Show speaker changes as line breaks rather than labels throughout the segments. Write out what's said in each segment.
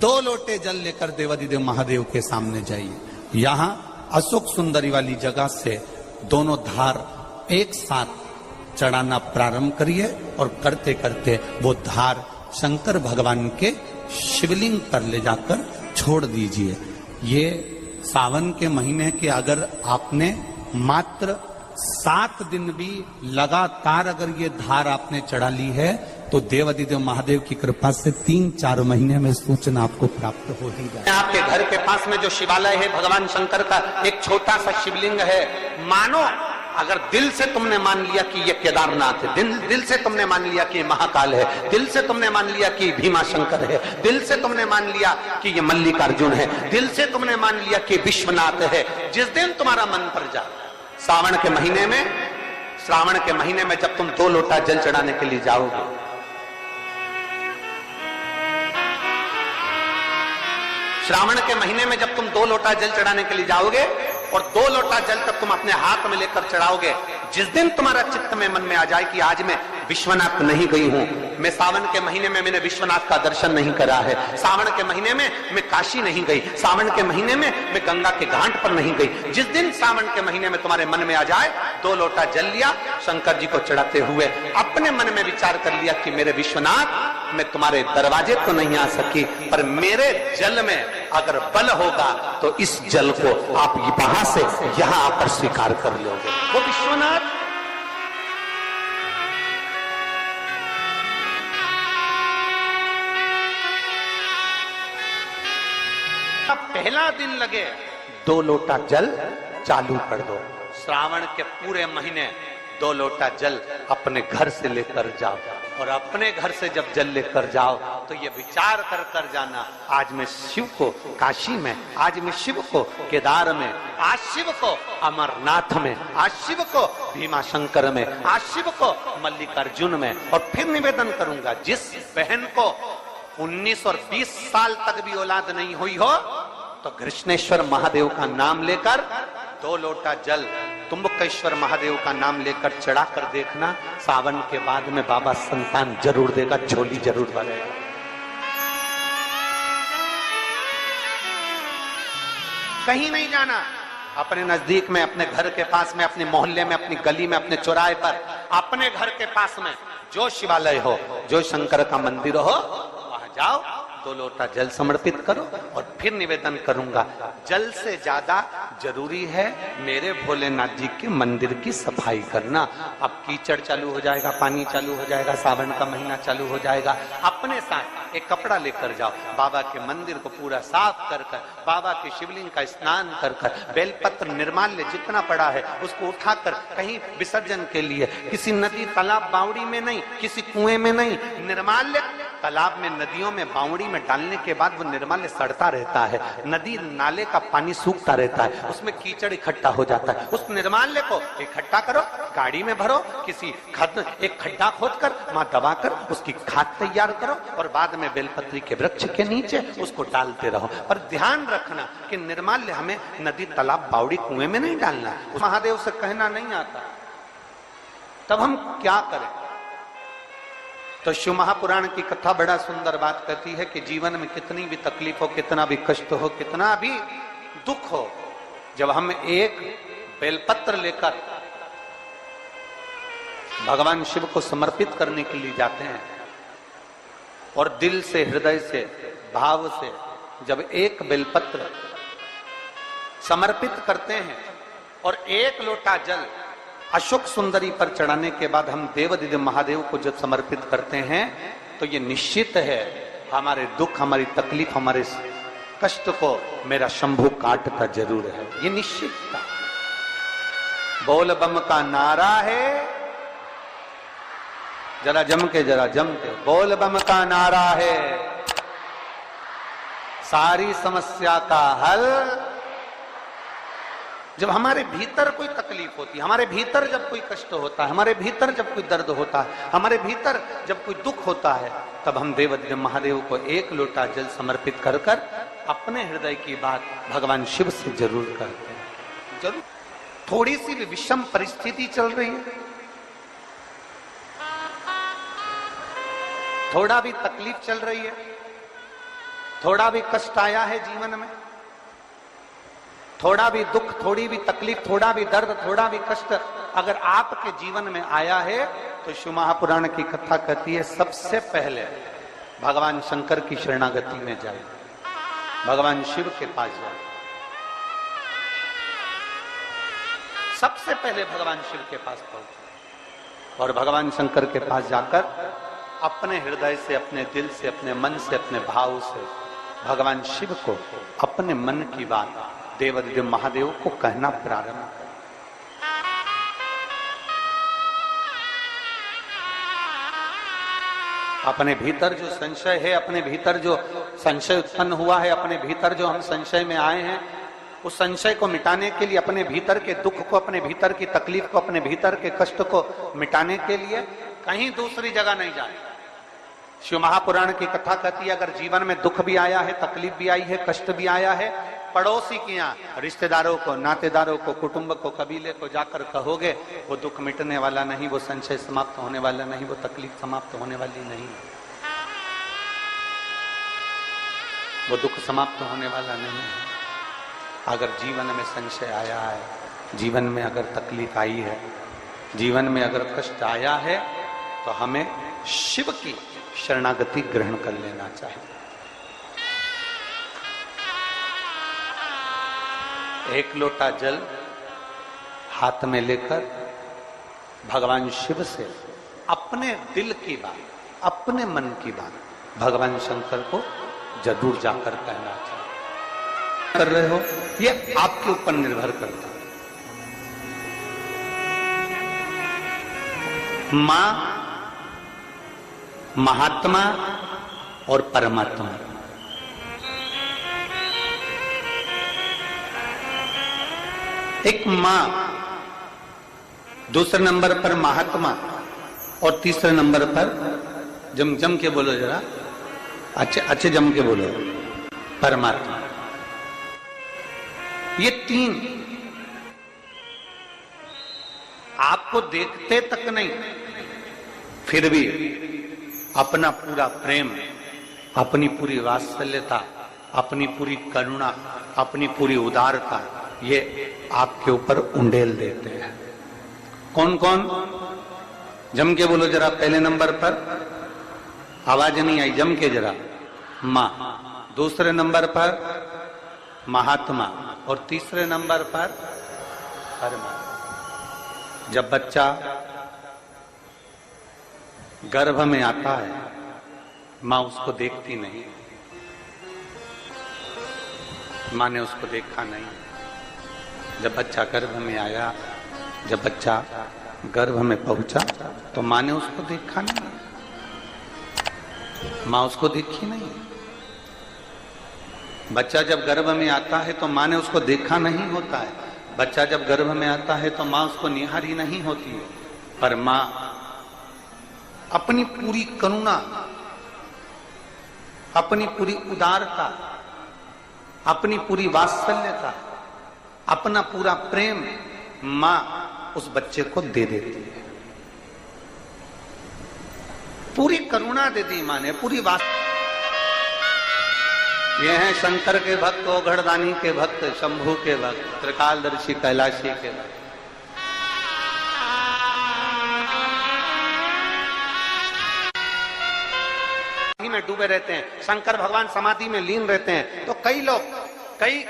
2 लोटे जल लेकर देवादिदेव महादेव के सामने जाइए। यहां अशोक सुंदरी वाली जगह से दोनों धार एक साथ चढ़ाना प्रारंभ करिए और करते करते वो धार शंकर भगवान के शिवलिंग पर ले जाकर छोड़ दीजिए। ये सावन के महीने के अगर आपने मात्र 7 दिन भी लगातार अगर ये धार आपने चढ़ा ली है तो देवादिदेव महादेव की कृपा से 3-4 महीने में सूचना आपको प्राप्त हो ही जाए।
आपके घर के पास में जो शिवालय है भगवान शंकर का एक छोटा सा शिवलिंग है, मानो अगर दिल से तुमने मान लिया कि ये केदारनाथ है, दिल से तुमने मान लिया कि ये महाकाल है, दिल से तुमने मान लिया कि भीमा शंकर है, दिल से तुमने मान लिया कि ये मल्लिकार्जुन है, दिल से तुमने मान लिया कि विश्वनाथ है। जिस दिन तुम्हारा मन पर जा, श्रावण के महीने में जब तुम 2 लोटा जल चढ़ाने के लिए जाओगे, श्रावण के महीने में जब तुम 2 लोटा जल चढ़ाने के लिए जाओगे और 2 लोटा जल तक तुम अपने हाथ में लेकर चढ़ाओगे, जिस दिन तुम्हारा चित्त में मन में आ जाए कि आज मैं विश्वनाथ नहीं गई हूं, मैं सावन के महीने में मैंने विश्वनाथ का दर्शन नहीं करा है, सावन के महीने में मैं काशी नहीं गई, सावन के महीने में मैं गंगा के घाट पर नहीं गई, जिस दिन सावन के महीने में तुम्हारे मन में आ जाए 2 लोटा जल लिया, शंकर जी को चढ़ाते हुए अपने मन में विचार कर लिया कि मेरे विश्वनाथ, मैं तुम्हारे दरवाजे तो नहीं आ सकी, पर मेरे जल में अगर बल होगा तो इस जल को आप वहां से यहां आकर स्वीकार कर लोगे। वो विश्वनाथ पहला दिन लगे 2 लोटा जल चालू कर दो। श्रावण के पूरे महीने 2 लोटा जल अपने घर से लेकर जाओ और अपने घर से जब जल लेकर जाओ तो ये विचार कर कर जाना, आज मैं शिव को काशी में, आज मैं शिव को केदार में, आज शिव को अमरनाथ में, आज शिव को भीमा शंकर में, आज शिव को मल्लिकार्जुन में। और फिर निवेदन करूंगा, जिस बहन को 19 और 20 साल तक भी औलाद नहीं हुई हो तो कृष्णेश्वर महादेव का नाम लेकर 2 लोटा जल तुम्बकेश्वर महादेव का नाम लेकर चढ़ा कर देखना, सावन के बाद में बाबा संतान जरूर देगा, झोली जरूर भरेगा। कहीं नहीं जाना, अपने नजदीक में, अपने घर के पास में, अपने मोहल्ले में, अपनी गली में, अपने चौराहे पर, अपने घर के पास में जो शिवालय हो, जो शंकर का मंदिर हो, वहां जाओ, 2 लोटा जल समर्पित करो और फिर निवेदन करूंगा, जल से ज्यादा जरूरी है मेरे भोलेनाथ जी के मंदिर की सफाई करना। अब कीचड़ चालू हो जाएगा, पानी चालू हो जाएगा, सावन का महीना चालू हो जाएगा, अपने साथ एक कपड़ा लेकर जाओ, बाबा के मंदिर को पूरा साफ कर कर, बाबा के शिवलिंग का स्नान कर कर, बेलपत्र निर्माल्य जितना पड़ा है उसको उठाकर कहीं विसर्जन के लिए, किसी नदी तालाब बावड़ी में नहीं, किसी कुएं में नहीं, निर्माल्य तालाब में, नदियों में, बावड़ी में डालने के बाद वो निर्माल्य सड़ता रहता है, नदी नाले का पानी सूखता रहता है, उसमें कीचड़ इकट्ठा हो जाता है। उस निर्माल्य को इकट्ठा करो, गाड़ी में भरो, किसी एक खड्डा खोदकर वहां दबाकर उसकी खाद तैयार करो और बाद में बेलपत्री के वृक्ष के नीचे उसको डालते रहो। पर ध्यान रखना कि निर्माल्य हमें नदी तालाब बावड़ी कुएं में नहीं डालना, महादेव से कहना नहीं आता। तब हम क्या करें? तो शिव महापुराण की कथा बड़ा सुंदर बात कहती है कि जीवन में कितनी भी तकलीफ हो, कितना भी कष्ट हो, कितना भी दुख हो, जब हम एक बेलपत्र लेकर भगवान शिव को समर्पित करने के लिए जाते हैं और दिल से, हृदय से, भाव से जब एक बेलपत्र समर्पित करते हैं और 1 लोटा जल अशोक सुंदरी पर चढ़ाने के बाद हम देवादिदेव महादेव को जब समर्पित करते हैं तो ये निश्चित है हमारे दुख, हमारी तकलीफ, हमारे कष्ट को मेरा शंभू काटता जरूर है, ये निश्चित था। बोल बम का नारा है, जरा जम के बोल बम का नारा है, सारी समस्या का हल। जब हमारे भीतर कोई तकलीफ होती है, हमारे भीतर जब कोई कष्ट होता है, हमारे भीतर जब कोई दर्द होता है, हमारे भीतर जब कोई दुख होता है, तब हम देवादिदेव महादेव को 1 लोटा जल समर्पित कर कर अपने हृदय की बात भगवान शिव से जरूर करते हैं। जरूर थोड़ी सी भी विषम परिस्थिति चल रही है, थोड़ा भी तकलीफ चल रही है, थोड़ा भी कष्ट आया है जीवन में, थोड़ा भी दुख, थोड़ी भी तकलीफ, थोड़ा भी दर्द, थोड़ा भी कष्ट अगर आपके जीवन में आया है तो शिव महापुराण की कथा कहती है सबसे पहले भगवान शंकर की शरणागति में जाए, भगवान शिव के पास जाए। सबसे पहले भगवान शिव के पास पहुंचे और भगवान शंकर के पास जाकर अपने हृदय से, अपने दिल से, अपने मन से, अपने भाव से भगवान शिव को अपने मन की बात देवादिदेव महादेव को कहना प्रारंभ कर। अपने भीतर जो संशय है, अपने भीतर जो संशय उत्पन्न हुआ है, अपने भीतर जो हम संशय में आए हैं, उस संशय को मिटाने के लिए, अपने भीतर के दुख को, अपने भीतर की तकलीफ को, अपने भीतर के कष्ट को मिटाने के लिए कहीं दूसरी जगह नहीं जाए। शिव महापुराण की कथा कहती है अगर जीवन में दुख भी आया है, तकलीफ भी आई है, कष्ट भी आया है, पड़ोसी के यहाँ, रिश्तेदारों को, नातेदारों को, कुटुंब को, कबीले को जाकर कहोगे, वो दुख मिटने वाला नहीं, वो संशय समाप्त होने वाला नहीं, वो तकलीफ समाप्त होने वाली नहीं, वो दुख समाप्त होने वाला नहीं है। अगर जीवन में संशय आया है, जीवन में अगर तकलीफ आई है, जीवन में अगर कष्ट आया है, तो हमें शिव की शरणागति ग्रहण कर लेना चाहिए। एक लोटा जल हाथ में लेकर भगवान शिव से अपने दिल की बात, अपने मन की बात भगवान शंकर को जरूर जाकर कहना चाहिए। कर रहे हो ये आपके ऊपर निर्भर करता है। मां, महात्मा और परमात्मा, एक मां, दूसरे नंबर पर महात्मा और तीसरे नंबर पर जम के बोलो जरा, अच्छे जम के बोलो, परमात्मा। ये तीन आपको देखते तक नहीं, फिर भी अपना पूरा प्रेम, अपनी पूरी वात्सल्यता, अपनी पूरी करुणा, अपनी पूरी उदारता ये आपके ऊपर उंडेल देते हैं। कौन कौन? जम के बोलो जरा। पहले नंबर पर आवाज नहीं आई, जम के जरा। मां, दूसरे नंबर पर महात्मा और तीसरे नंबर पर परमात्मा। जब बच्चा गर्भ में आता है, मां उसको देखती नहीं, मां ने उसको देखा नहीं। जब बच्चा गर्भ में आया, जब बच्चा गर्भ में पहुंचा, तो मां ने उसको देखा नहीं, मां उसको देखी नहीं। बच्चा जब गर्भ में आता है तो मां ने उसको देखा नहीं होता है। बच्चा जब गर्भ में आता है तो मां उसको निहारी नहीं होती है, पर मां अपनी पूरी करुणा, अपनी पूरी उदारता, अपनी पूरी वात्सल्यता, अपना पूरा प्रेम मां उस बच्चे को दे देती है। पूरी करुणा दे दी मां ने, पूरी ये हैं शंकर के भक्त, ओघड़दानी के भक्त, शंभू के भक्त, त्रिकालदर्शी कैलाशी के भक्त। में डूबे रहते हैं, शंकर भगवान समाधि में लीन रहते हैं। तो कई लोग, कई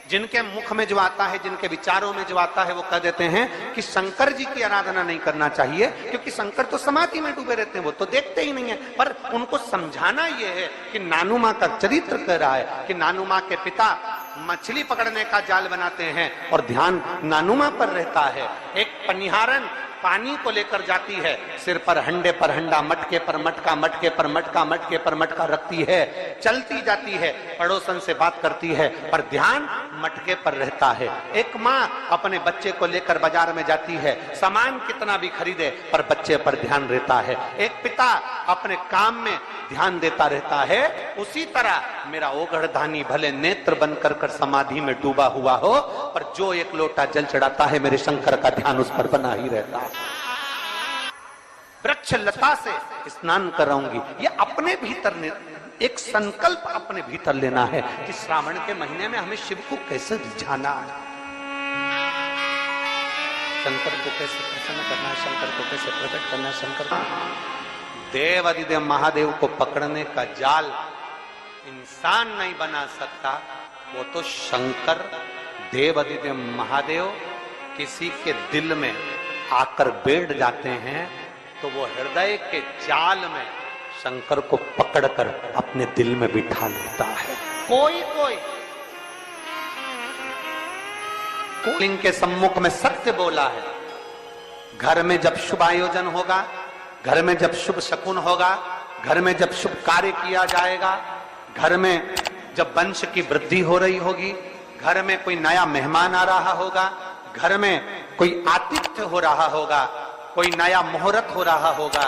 जिनके मुख में जो आता है, जिनके विचारों में जो आता है, वो कह देते हैं कि शंकर जी की आराधना नहीं करना चाहिए क्योंकि शंकर तो समाधि में डूबे रहते हैं, वो तो देखते ही नहीं है। पर उनको समझाना यह है कि नानू मां का चरित्र कह रहा है कि नानू मां के पिता मछली पकड़ने का जाल बनाते हैं और ध्यान नानू मां पर रहता है। एक पनिहारन पानी को लेकर जाती है, सिर पर हंडे पर हंडा, मटके पर मटका, मटके पर मटका, मटके पर मटका रखती है, चलती जाती है, पड़ोसन से बात करती है, पर ध्यान मटके पर रहता है। एक माँ अपने बच्चे को लेकर बाजार में जाती है, सामान कितना भी खरीदे पर बच्चे पर ध्यान रहता है। एक पिता अपने काम में ध्यान देता रहता है। उसी तरह मेरा ओघड़दानी भले नेत्र बंद कर कर समाधि में डूबा हुआ हो, पर जो एक लोटा जल चढ़ाता है, मेरे शंकर का ध्यान उस पर बना ही रहता है। वृक्ष लता से स्नान कराऊंगी, ये अपने भीतर एक संकल्प अपने भीतर लेना है कि श्रावण के महीने में हमें शिव को कैसे रिझाना है, शंकर को कैसे प्रसन्न करना है, शंकर को कैसे प्रकट करना है। शंकर को देव अधिदेव महादेव को पकड़ने का जाल इंसान नहीं बना सकता, वो तो शंकर देव अधिदेव महादेव किसी के दिल में आकर बैठ जाते हैं तो वो हृदय के जाल में शंकर को पकड़कर अपने दिल में बिठा लेता है। कोई कोई लिंग के सम्मुख में सत्य बोला है। घर में जब शुभ आयोजन होगा, घर में जब शुभ शकुन होगा, घर में जब शुभ कार्य किया जाएगा, घर में जब वंश की वृद्धि हो रही होगी, घर में कोई नया मेहमान आ रहा होगा, घर में कोई आतिथ्य हो रहा होगा, कोई नया मुहूर्त हो रहा होगा,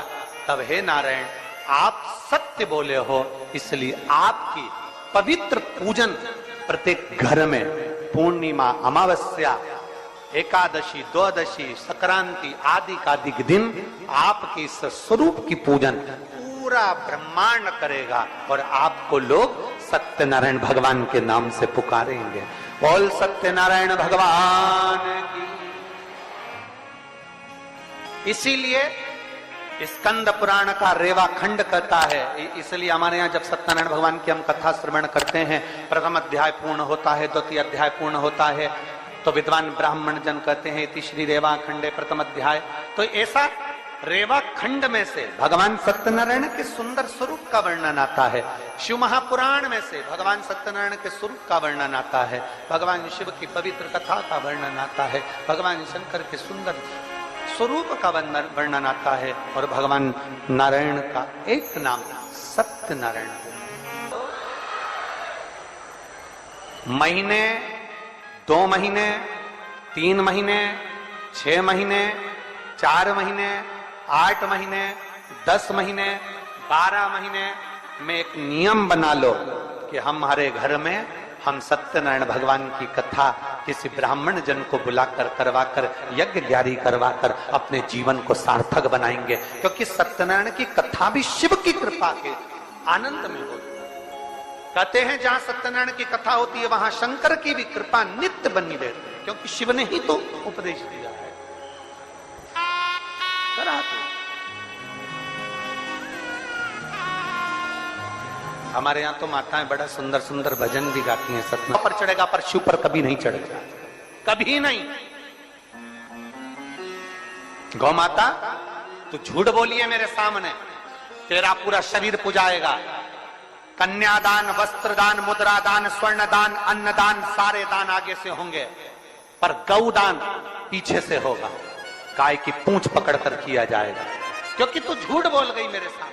तब हे नारायण आप सत्य बोले हो, इसलिए आपकी पवित्र पूजन प्रत्येक घर में पूर्णिमा, अमावस्या, एकादशी, द्वादशी, संक्रांति आदि का दिन आपके इस स्वरूप की पूजन पूरा ब्रह्मांड करेगा और आपको लोग सत्यनारायण भगवान के नाम से पुकारेंगे। बोल सत्यनारायण भगवान की। इसीलिए स्कंद पुराण का रेवा खंड कहता है, इसलिए हमारे यहाँ जब सत्यनारायण भगवान की हम कथा श्रवण करते हैं, प्रथम अध्याय पूर्ण होता है, द्वितीय अध्याय पूर्ण होता है, तो विद्वान ब्राह्मण जन कहते हैं इति श्री रेवा खंडे प्रथम अध्याय। तो ऐसा रेवा खंड में से भगवान सत्यनारायण के सुंदर स्वरूप का वर्णन आता है, शिव महापुराण में से भगवान सत्यनारायण के स्वरूप का वर्णन आता है, भगवान शिव की पवित्र कथा का वर्णन आता है, भगवान शंकर के सुंदर स्वरूप का वर्णन आता है और भगवान नारायण का एक नाम सत्यनारायण। महीने, 2 महीने, 3 महीने, 6 महीने, 4 महीने, 8 महीने, 10 महीने, 12 महीने में एक नियम बना लो कि हमारे घर में हम सत्यनारायण भगवान की कथा किसी ब्राह्मण जन को बुलाकर करवाकर यज्ञ ग्यारी करवाकर अपने जीवन को सार्थक बनाएंगे, क्योंकि सत्यनारायण की कथा भी शिव की कृपा के आनंद में होती है। कहते हैं जहां सत्यनारायण की कथा होती है वहां शंकर की भी कृपा नित्य बनी रहती है, क्योंकि शिव ने ही तो उपदेश दिया है। हमारे यहाँ तो माताएं बड़ा सुंदर सुंदर भजन भी गाती हैं। सतना पर चढ़ेगा पर शिव पर कभी नहीं चढ़ेगा, कभी नहीं। गौ माता तू झूठ बोली है मेरे सामने, तेरा पूरा शरीर पुजाएगा। कन्यादान, वस्त्रदान, मुद्रादान, स्वर्णदान, अन्नदान, सारे दान आगे से होंगे, पर गौदान पीछे से होगा। गाय की पूंछ पकड़कर किया जाएगा, क्योंकि तू झूठ बोल गई मेरे सामने।